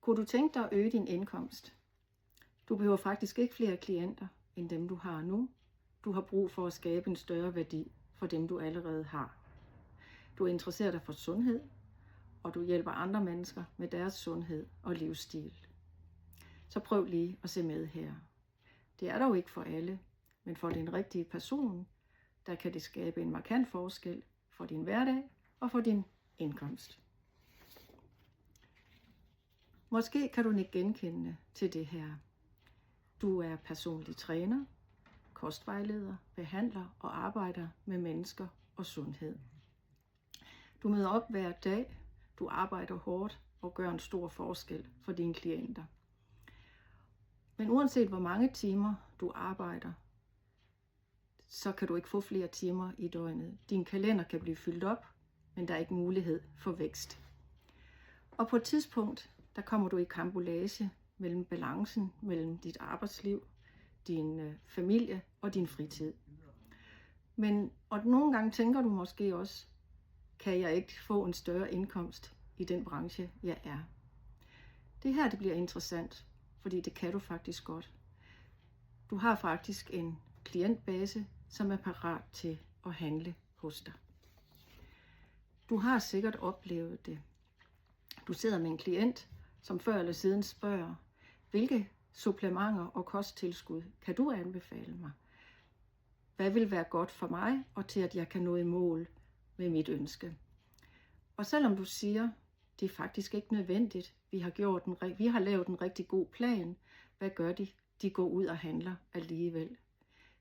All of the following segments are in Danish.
Kunne du tænke dig at øge din indkomst? Du behøver faktisk ikke flere klienter end dem, du har nu. Du har brug for at skabe en større værdi for dem, du allerede har. Du interesserer dig for sundhed, og du hjælper andre mennesker med deres sundhed og livsstil. Så prøv lige at se med her. Det er dog ikke for alle, men for den rigtige person, der kan det skabe en markant forskel for din hverdag og for din indkomst. Måske kan du ikke genkende til det her. Du er personlig træner, kostvejleder, behandler og arbejder med mennesker og sundhed. Du møder op hver dag, du arbejder hårdt og gør en stor forskel for dine klienter. Men uanset hvor mange timer du arbejder, så kan du ikke få flere timer i døgnet. Din kalender kan blive fyldt op, men der er ikke mulighed for vækst. Og på et tidspunkt, der kommer du i karambolage mellem balancen mellem dit arbejdsliv, din familie og din fritid. Og nogle gange tænker du måske også, kan jeg ikke få en større indkomst i den branche, jeg er? Det her det bliver interessant, fordi det kan du faktisk godt. Du har faktisk en klientbase, som er parat til at handle hos dig. Du har sikkert oplevet det. Du sidder med en klient, som før eller siden spørger, hvilke supplementer og kosttilskud kan du anbefale mig? Hvad vil være godt for mig, og til at jeg kan nå i mål med mit ønske? Og selvom du siger, det er faktisk ikke nødvendigt, vi har lavet en rigtig god plan, hvad gør de? De går ud og handler alligevel.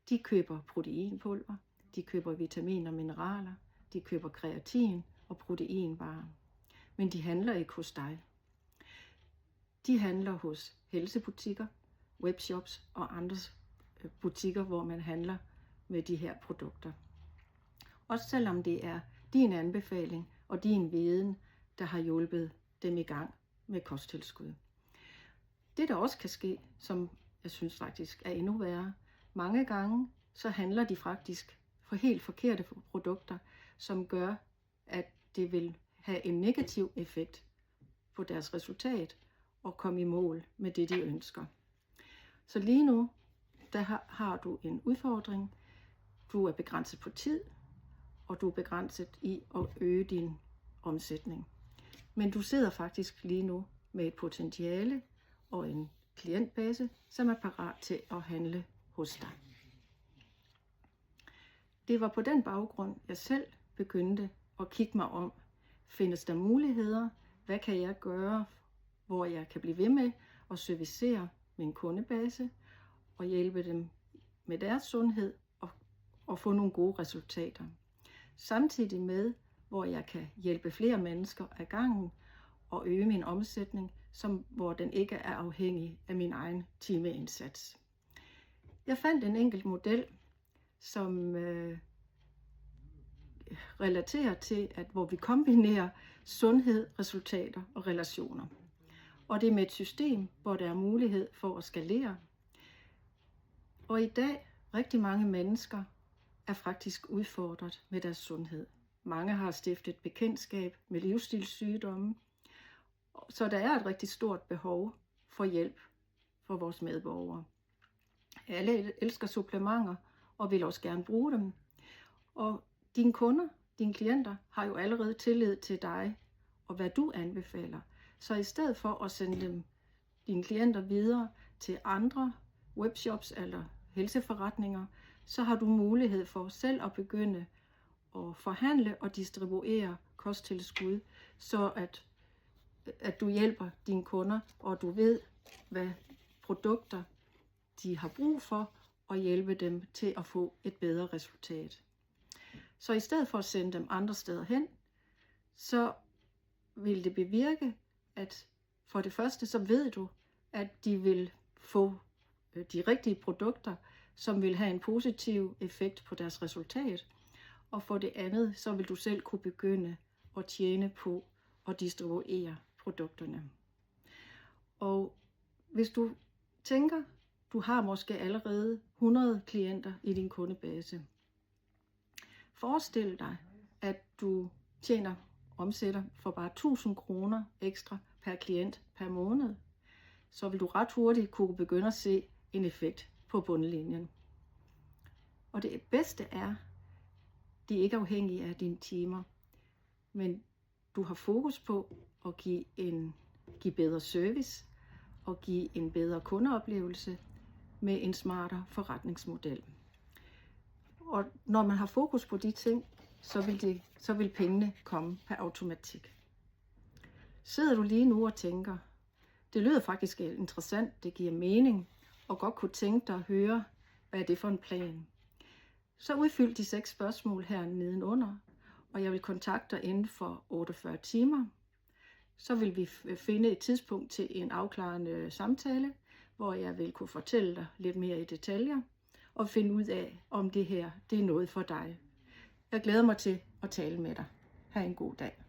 De køber proteinpulver, de køber vitaminer og mineraler, de køber kreatin og proteinvarer. Men de handler ikke hos dig. De handler hos helsebutikker, webshops og andre butikker, hvor man handler med de her produkter. Også selvom det er din anbefaling og din viden, der har hjulpet dem i gang med kosttilskud. Det der også kan ske, som jeg synes faktisk er endnu værre, mange gange så handler de faktisk for helt forkerte produkter, som gør, at det vil have en negativ effekt på deres resultat og komme i mål med det, de ønsker. Så lige nu, der har du en udfordring. Du er begrænset på tid, og du er begrænset i at øge din omsætning. Men du sidder faktisk lige nu med et potentiale og en klientbase, som er parat til at handle hos dig. Det var på den baggrund, jeg selv begyndte at kigge mig om. Findes der muligheder? Hvad kan jeg gøre, hvor jeg kan blive ved med at servicere min kundebase og hjælpe dem med deres sundhed og få nogle gode resultater? Samtidig med, hvor jeg kan hjælpe flere mennesker ad gangen og øge min omsætning, hvor den ikke er afhængig af min egen timeindsats. Jeg fandt en enkelt model, som relaterer til, hvor vi kombinerer sundhed, resultater og relationer. Og det er med et system, hvor der er mulighed for at skalere. Og i dag, rigtig mange mennesker er faktisk udfordret med deres sundhed. Mange har stiftet bekendtskab med livsstilssygdomme, så der er et rigtig stort behov for hjælp for vores medborgere. Alle elsker supplementer og vil også gerne bruge dem. Og dine kunder, dine klienter, har jo allerede tillid til dig og hvad du anbefaler. Så i stedet for at sende dine klienter videre til andre webshops eller helseforretninger, så har du mulighed for selv at begynde at forhandle og distribuere kosttilskud, så at du hjælper dine kunder, og du ved, hvad produkter de har brug for, og hjælpe dem til at få et bedre resultat. Så i stedet for at sende dem andre steder hen, så vil det bevirke, at for det første så ved du, at de vil få de rigtige produkter, som vil have en positiv effekt på deres resultat. Og for det andet, så vil du selv kunne begynde at tjene på at distribuere produkterne. Og hvis du tænker, du har måske allerede 100 klienter i din kundebase. Forestil dig, at du tjener omsætter for bare 1000 kroner ekstra per klient per måned, så vil du ret hurtigt kunne begynde at se en effekt på bundlinjen. Og det bedste er, de er ikke afhængige af dine timer, men du har fokus på at give bedre service og give en bedre kundeoplevelse med en smartere forretningsmodel. Og når man har fokus på de ting, så vil pengene komme per automatik. Sidder du lige nu og tænker, det lyder faktisk interessant, det giver mening, og godt kunne tænke dig at høre, hvad er det for en plan? Så udfyld de 6 spørgsmål her nedenunder, og jeg vil kontakte dig inden for 48 timer. Så vil vi finde et tidspunkt til en afklarende samtale, hvor jeg vil kunne fortælle dig lidt mere i detaljer, og finde ud af, om det her det er noget for dig. Jeg glæder mig til at tale med dig. Ha' en god dag.